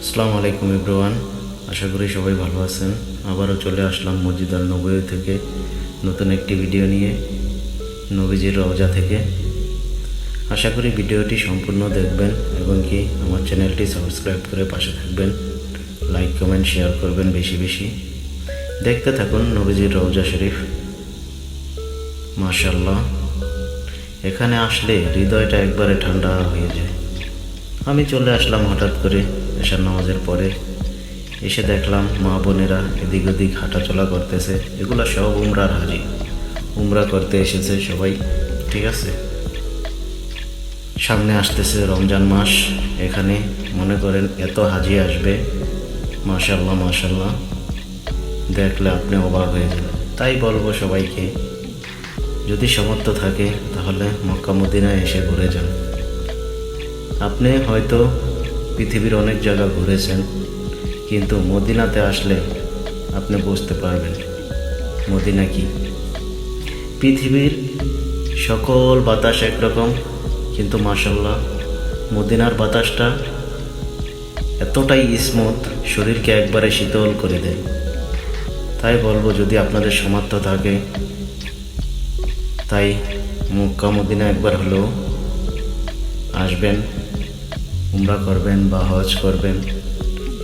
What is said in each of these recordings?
আসসালামু আলাইকুম এভরিওয়ান, আশা করি সবাই ভালো আছেন। আবারও চলে আসলাম মসজিদ আল নববী থেকে নতুন একটি ভিডিও নিয়ে, নবীজির রওজা থেকে। আশা করি ভিডিওটি সম্পূর্ণ দেখবেন এবং কি আমার চ্যানেলটি সাবস্ক্রাইব করে পাশে থাকবেন, লাইক কমেন্ট শেয়ার করবেন বেশি বেশি। দেখতে থাকুন নবীজির রওজা শরীফ। মাশাআল্লাহ, এখানে আসলে হৃদয়টা একবারে ঠান্ডা হয়ে যায়। আমি চলে আসলাম হঠাৎ করে এশার নামাজের পরে। এসে দেখলাম মা বোনেরা এদিক ওদিক হাঁটাচলা করতেছে। এগুলো সব উমরার হাজি, উমরা করতে এসেছে সবাই, ঠিক আছে। সামনে আসতেছে রমজান মাস, এখানে মনে করেন এত হাজি আসবে, মাশাআল্লাহ মাশাআল্লাহ, দেখলে আপনি অবাক হয়ে যাবেন। তাই বলবো সবাইকে, যদি সামর্থ্য থাকে তাহলে মক্কা মদিনায় এসে ঘুরে যান। আপনি হয়তো পৃথিবীর অনেক জায়গা ঘুরেছেন, কিন্তু মদিনাতে আসলে আপনি বুঝতে পারবেন মদিনা কি। পৃথিবীর সকল বাতাস একরকম, কিন্তু মাশাআল্লাহ মদিনার বাতাসটা এতটাই স্মুথ, শরীরকে একবারে শীতল করে দেয়। তাই বলবো, যদি আপনাদের সামর্থ্য থাকে তাই মক্কা মদিনা একবার হলেও আসবেন, উমরা করবেন বা হজ করবেন।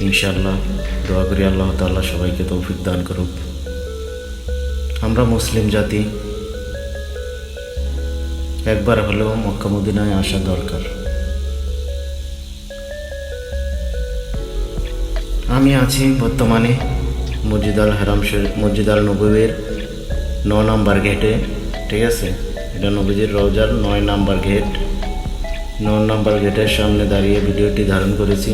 ইনশাআল্লাহ দোয়া করি আল্লাহ তাআলা সবাইকে তৌফিক দান করুক। আমরা মুসলিম জাতি, একবার হলেও মক্কা মদিনায় আসা দরকার। আমি আছি বর্তমানে মসজিদ আল নববীর 9 নম্বর গেটে, ঠিক আছে। এটা নবীজির রওজার 9 নম্বর গেট। 9 নম্বর গেটের সামনে দাঁড়িয়ে ভিডিওটি ধারণ করেছি।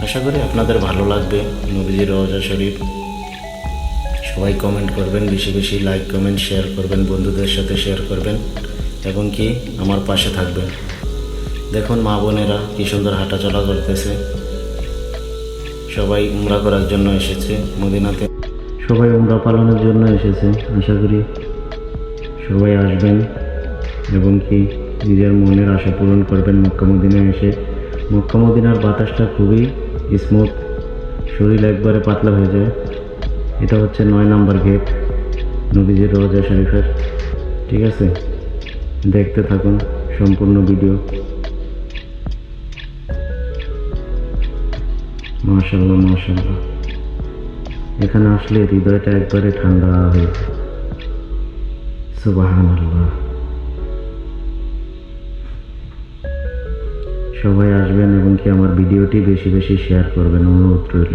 আশা করি আপনাদের ভালো লাগবে নবীজির রওজা শরীফ। সবাই কমেন্ট করবেন বেশি বেশি, লাইক কমেন্ট শেয়ার করবেন, বন্ধুদের সাথে শেয়ার করবেন এবং কি আমার পাশে থাকবেন। দেখুন মা বোনেরা কি সুন্দর হাঁটাচলা করতেছে। সবাই উমরা করার জন্য এসেছে মদিনাতে, সবাই উমরা পালনের জন্য এসেছে। আশা করি সবাই আসবেন এবং কি নিজের মনের আশা পূরণ করবেন মক্কা মদিনায় এসে। মক্কা মদিনার বাতাসটা খুবই স্মুথ, শরীর একবারে পাতলা হয়ে যায়। এটা হচ্ছে 9 নম্বর গেট নবীজির রওজা শরীফের, ঠিক আছে। দেখতে থাকুন সম্পূর্ণ ভিডিও। মাশাআল্লাহ মাশাআল্লাহ, এখানে আসলে হৃদয়টা একবারে ঠান্ডা হয়ে যায়। সুবহানাল্লাহ। সবাই আসবেন এবং কি আমার ভিডিওটি বেশি বেশি শেয়ার করবেন, অনুরোধ রইল।